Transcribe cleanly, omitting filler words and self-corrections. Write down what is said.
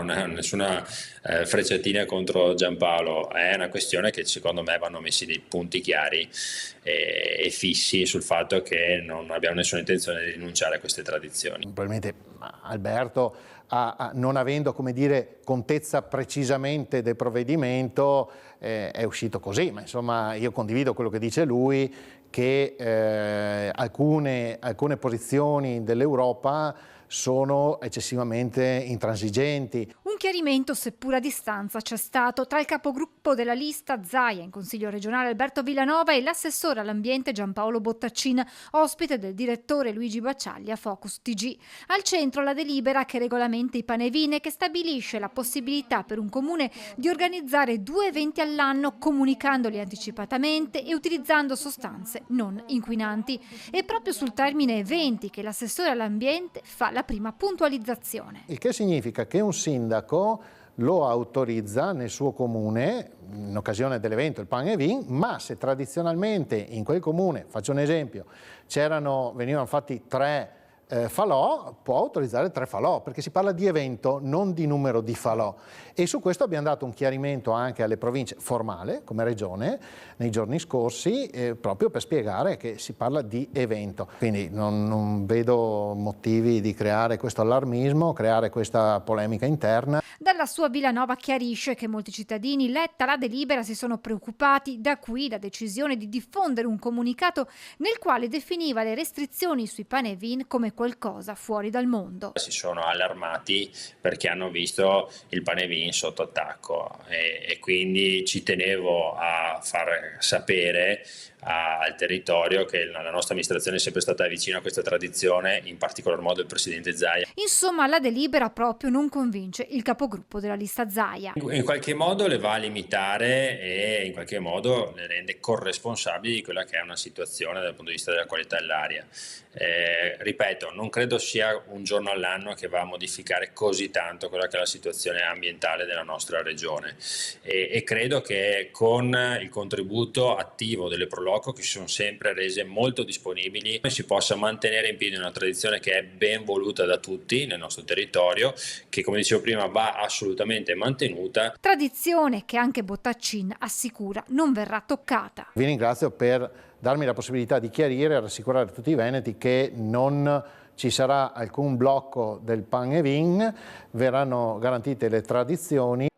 non è nessuna frecciatina contro Giampaolo, è una questione che secondo me vanno messi dei punti chiari e fissi sul fatto che non abbiamo nessuna intenzione di rinunciare a queste tradizioni. Probabilmente Alberto, non avendo, come dire, contezza precisamente del provvedimento, è uscito così, ma insomma io condivido quello che dice lui, che alcune posizioni dell'Europa sono eccessivamente intransigenti. Un chiarimento, seppur a distanza, c'è stato tra il capogruppo della lista Zaia in Consiglio regionale Alberto Villanova e l'assessore all'ambiente Giampaolo Bottaccin, ospite del direttore Luigi Bacciaglia Focus TG. Al centro la delibera che regolamenta i panevin e che stabilisce la possibilità per un comune di organizzare 2 eventi all'anno comunicandoli anticipatamente e utilizzando sostanze non inquinanti. È proprio sul termine eventi che l'assessore all'ambiente fa la prima puntualizzazione. Il che significa che un sindaco lo autorizza nel suo comune in occasione dell'evento il Pan e Vin, ma se tradizionalmente in quel comune, faccio un esempio, venivano fatti 3 falò, può autorizzare 3 falò, perché si parla di evento, non di numero di falò. E su questo abbiamo dato un chiarimento anche alle province, formale, come regione, nei giorni scorsi, proprio per spiegare che si parla di evento. Quindi non vedo motivi di creare questo allarmismo, creare questa polemica interna. Dalla sua Villanova chiarisce che molti cittadini, letta la delibera, si sono preoccupati, da qui la decisione di diffondere un comunicato nel quale definiva le restrizioni sui pan e vin come qualcosa fuori dal mondo. Si sono allarmati perché hanno visto il pan e vin sotto attacco e quindi ci tenevo a far sapere al territorio che la nostra amministrazione è sempre stata vicina a questa tradizione, in particolar modo il presidente Zaia. Insomma, la delibera proprio non convince il capogruppo della lista Zaia. In qualche modo le va a limitare e in qualche modo le rende corresponsabili di quella che è una situazione dal punto di vista della qualità dell'aria. Ripeto, non credo sia un giorno all'anno che va a modificare così tanto quella che è la situazione ambientale della nostra regione e credo che con il contributo attivo delle Pro Loco, che si sono sempre rese molto disponibili, si possa mantenere in piedi una tradizione che è ben voluta da tutti nel nostro territorio, che come dicevo prima va assolutamente mantenuta. Tradizione che anche Bottaccin assicura non verrà toccata. Vi ringrazio per darmi la possibilità di chiarire e rassicurare tutti i veneti che non ci sarà alcun blocco del pan e vin, verranno garantite le tradizioni.